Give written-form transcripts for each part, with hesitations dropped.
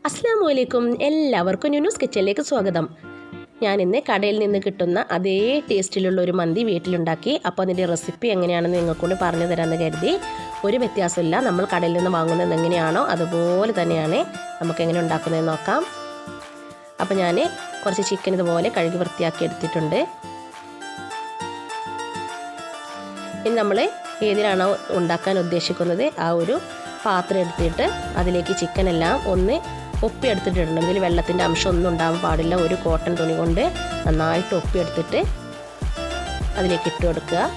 അസ്സലാമു അലൈക്കും. എല്ലാവർക്കും ന്യൂസ് കിച്ചണിലേക്ക് സ്വാഗതം. ഞാനിന്ന് കടയിൽ നിന്ന് കിട്ടുന്ന അതേ ടേസ്റ്റിലുള്ള ഒരു മന്തി വീട്ടിലുണ്ടാക്കി. അപ്പോൾ അതിൻ്റെ റെസിപ്പി എങ്ങനെയാണെന്ന് നിങ്ങൾക്കൊണ്ട് പറഞ്ഞു തരാമെന്ന് കരുതി. ഒരു വ്യത്യാസമില്ല, നമ്മൾ കടയിൽ നിന്ന് വാങ്ങുന്നത് എങ്ങനെയാണോ അതുപോലെ തന്നെയാണ് നമുക്ക് എങ്ങനെ ഉണ്ടാക്കുന്നതെന്ന് നോക്കാം. അപ്പോൾ ഞാൻ കുറച്ച് ചിക്കൻ ഇതുപോലെ കഴുകി വൃത്തിയാക്കി എടുത്തിട്ടുണ്ട്. ഇനി നമ്മൾ ഏതിലാണോ ഉണ്ടാക്കാൻ ഉദ്ദേശിക്കുന്നത് ആ ഒരു പാത്രം എടുത്തിട്ട് അതിലേക്ക് ചിക്കനെല്ലാം ഒന്ന് ഒപ്പിയെടുത്തിട്ടുണ്ട്. ഇതിൽ വെള്ളത്തിൻ്റെ അംശം ഒന്നും ഉണ്ടാകാൻ പാടില്ല. ഒരു കോട്ടൺ തുണി കൊണ്ട് നന്നായിട്ട് ഒപ്പിയെടുത്തിട്ട് അതിലേക്ക് ഇട്ട് കൊടുക്കുക.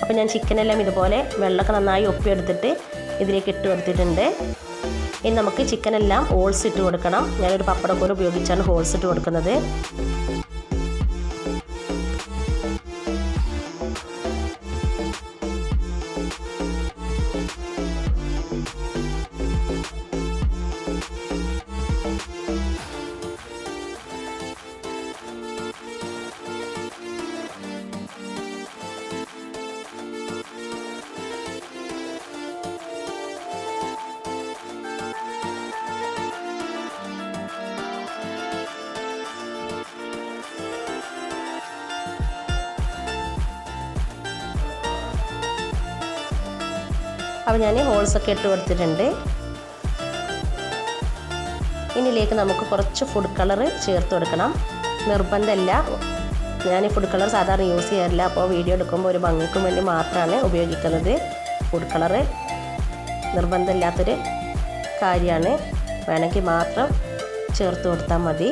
അപ്പോൾ ഞാൻ ചിക്കനെല്ലാം ഇതുപോലെ വെള്ളമൊക്കെ നന്നായി ഒപ്പിയെടുത്തിട്ട് ഇതിലേക്ക് ഇട്ട് കൊടുത്തിട്ടുണ്ട്. ഇനി നമുക്ക് ചിക്കനെല്ലാം ഹോൾസ് ഇട്ട് കൊടുക്കണം. ഞാനൊരു പപ്പടക്കോൽ ഉപയോഗിച്ചാണ് ഹോൾസ് ഇട്ട് കൊടുക്കുന്നത്. അപ്പോൾ ഞാൻ ഹോൾസൊക്കെ ഇട്ട് കൊടുത്തിട്ടുണ്ട്. ഇതിലേക്ക് നമുക്ക് കുറച്ച് ഫുഡ് കളർ ചേർത്ത് കൊടുക്കണം. നിർബന്ധമില്ല, ഞാൻ ഫുഡ് കളർ സാധാരണ യൂസ് ചെയ്യാറില്ല. അപ്പോൾ വീഡിയോ എടുക്കുമ്പോൾ ഒരു ഭംഗിക്കും വേണ്ടി മാത്രമാണ് ഉപയോഗിക്കുന്നത്. ഫുഡ് കളറ് നിർബന്ധമില്ലാത്തൊരു കാര്യമാണ്, വേണമെങ്കിൽ മാത്രം ചേർത്ത് കൊടുത്താൽ മതി.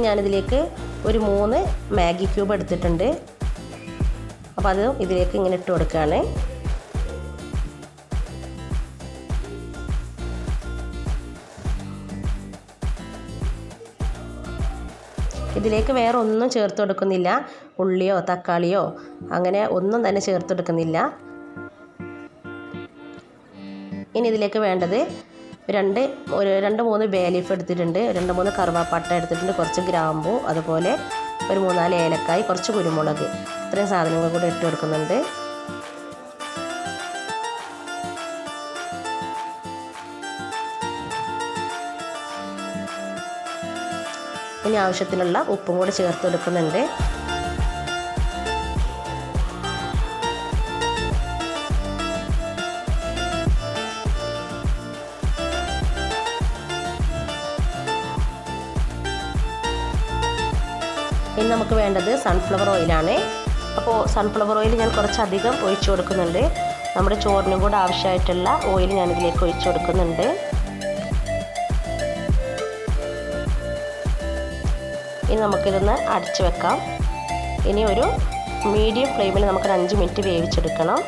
ഞാനിതിലേക്ക് ഒരു 3 മാഗി ക്യൂബ് എടുത്തിട്ടുണ്ട്. അപ്പോൾ അത് ഇതിലേക്ക് ഇങ്ങനെ ഇട്ട് കൊടുക്കുകയാണ്. ഇതിലേക്ക് വേറെ ഒന്നും ചേർത്ത് കൊടുക്കുന്നില്ല. ഉള്ളിയോ തക്കാളിയോ അങ്ങനെ ഒന്നും തന്നെ ചേർത്ത് കൊടുക്കുന്നില്ല. ഇനി ഇതിലേക്ക് വേണ്ടത് 2-3 ബേ ലീഫ് എടുത്തിട്ടുണ്ട്, 2-3 കറുവാപ്പട്ട എടുത്തിട്ടുണ്ട്, കുറച്ച് ഗ്രാമ്പൂ, അതുപോലെ ഒരു 3-4 ഏലക്കായ്, കുറച്ച് കുരുമുളക്, ഇത്രയും സാധനങ്ങൾ കൂടെ ഇട്ട് കൊടുക്കുന്നുണ്ട്. ഇനി ആവശ്യത്തിനുള്ള ഉപ്പും കൂടെ ചേർത്ത് കൊടുക്കുന്നുണ്ട്. ഇനി നമുക്ക് വേണ്ടത് സൺഫ്ലവർ ഓയിലാണ്. അപ്പോൾ സൺഫ്ലവർ ഓയിൽ ഞാൻ കുറച്ചധികം ഒഴിച്ചു കൊടുക്കുന്നുണ്ട്. നമ്മുടെ ചോറിനും കൂടെ ആവശ്യമായിട്ടുള്ള ഓയിൽ ഞാനിതിലേക്ക് ഒഴിച്ചു കൊടുക്കുന്നുണ്ട്. ഇനി നമുക്കിതൊന്ന് അടച്ചു വെക്കാം. ഇനി ഒരു മീഡിയം ഫ്ലെയിമിൽ നമുക്കൊരു 5 മിനിറ്റ് വേവിച്ചെടുക്കണം.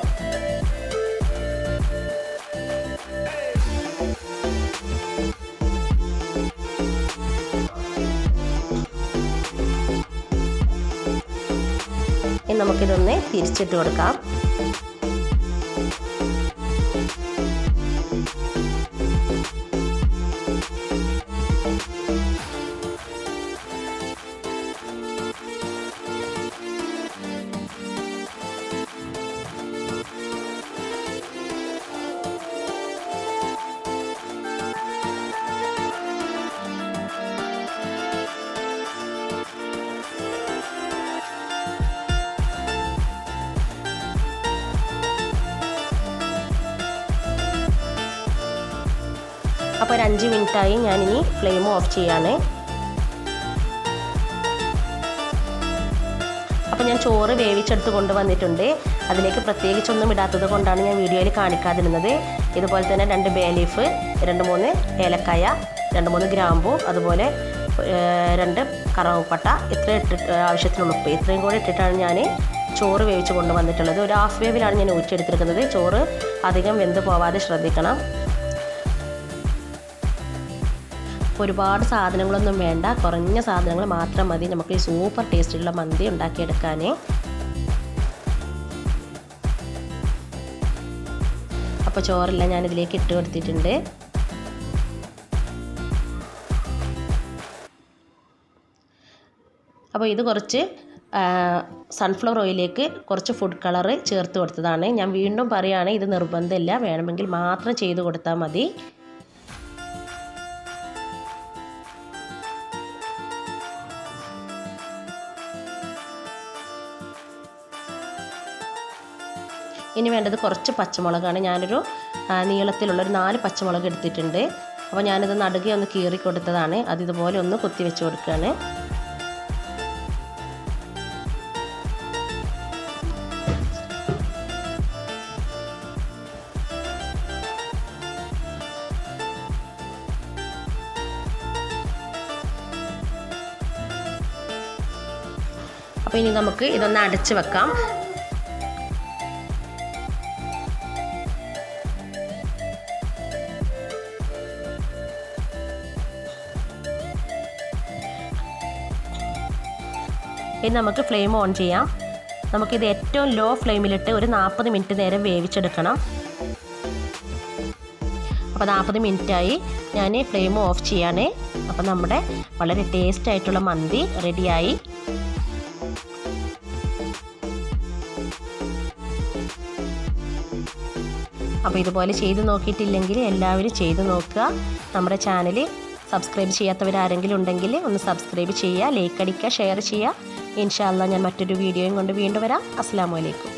ഇനി നമുക്കിതൊന്ന് തിരിച്ചിട്ട് കൊടുക്കാം. അപ്പോൾ ഒരു 5 മിനിറ്റായി. ഞാനിനി ഫ്ലെയിം ഓഫ് ചെയ്യാണ്. അപ്പോൾ ഞാൻ ചോറ് വേവിച്ചെടുത്ത് കൊണ്ടുവന്നിട്ടുണ്ട്. അതിലേക്ക് പ്രത്യേകിച്ചൊന്നും ഇടാത്തത് കൊണ്ടാണ് ഞാൻ വീഡിയോയിൽ കാണിക്കാതിരുന്നത്. ഇതുപോലെ തന്നെ 2 ബേ ലീഫ്, 2-3 ഏലക്കായ, 2-3 ഗ്രാമ്പൂ, അതുപോലെ 2 കറുവപ്പട്ട, ഇത്ര ഇട്ടിട്ട് ആവശ്യത്തിനുള്ള ഉപ്പ്, ഇത്രയും കൂടെ ഇട്ടിട്ടാണ് ഞാൻ ചോറ് വേവിച്ച് കൊണ്ടുവന്നിട്ടുള്ളത്. ഒരു ഹാഫ് വേവിലാണ് ഞാൻ ഊറ്റിയെടുത്തിരിക്കുന്നത്. ചോറ് അധികം വെന്ത് പോവാതെ ശ്രദ്ധിക്കണം. ഒരുപാട് സാധനങ്ങളൊന്നും വേണ്ട, കുറഞ്ഞ സാധനങ്ങൾ മാത്രം മതി നമുക്ക് ഈ സൂപ്പർ ടേസ്റ്റുള്ള മന്തി ഉണ്ടാക്കിയെടുക്കാൻ. അപ്പോൾ ചോറെല്ലാം ഞാനിതിലേക്ക് ഇട്ട് കൊടുത്തിട്ടുണ്ട്. അപ്പോൾ ഇത് കുറച്ച് സൺഫ്ലവർ ഓയിലേക്ക് കുറച്ച് ഫുഡ് കളറ് ചേർത്ത് കൊടുത്തതാണ്. ഞാൻ വീണ്ടും പറയുകയാണ്, ഇത് നിർബന്ധമില്ല, വേണമെങ്കിൽ മാത്രം ചെയ്ത് കൊടുത്താൽ മതി. ഇനി വേണ്ടത് കുറച്ച് പച്ചമുളകാണ്. ഞാനൊരു നീളത്തിലുള്ളൊരു 4 പച്ചമുളക് എടുത്തിട്ടുണ്ട്. അപ്പോൾ ഞാനിത് നടുകെ ഒന്ന് കീറി കൊടുത്തതാണ്. അത് ഇതുപോലെ ഒന്ന് കുത്തി വെച്ച് കൊടുക്കുകയാണ്. അപ്പോൾ ഇനി നമുക്ക് ഇതൊന്ന് അടച്ച് വെക്കാം. ഇനി നമുക്ക് ഫ്ലെയിം ഓൺ ചെയ്യാം. നമുക്കിത് ഏറ്റവും ലോ ഫ്ലെയിമിലിട്ട് ഒരു 40 മിനിറ്റ് നേരം വേവിച്ചെടുക്കണം. അപ്പോൾ 40 മിനിറ്റായി, ഞാൻ ഫ്ലെയിം ഓഫ് ചെയ്യാണ്. അപ്പോൾ നമ്മുടെ വളരെ ടേസ്റ്റ് ആയിട്ടുള്ള മന്തി റെഡിയായി. അപ്പോൾ ഇതുപോലെ ചെയ്ത് നോക്കിയിട്ടില്ലെങ്കിൽ എല്ലാവരും ചെയ്ത് നോക്കുക. നമ്മുടെ ചാനൽ സബ്സ്ക്രൈബ് ചെയ്യാത്തവരാരെങ്കിലും ഉണ്ടെങ്കിൽ ഒന്ന് സബ്സ്ക്രൈബ് ചെയ്യുക, ലൈക്ക് അടിക്കുക, ഷെയർ ചെയ്യുക. ഇൻഷാ അല്ലാഹ് ഞാൻ മറ്റൊരു വീഡിയോയും കൊണ്ട് വീണ്ടും വരാം. അസ്സലാമു അലൈക്കും.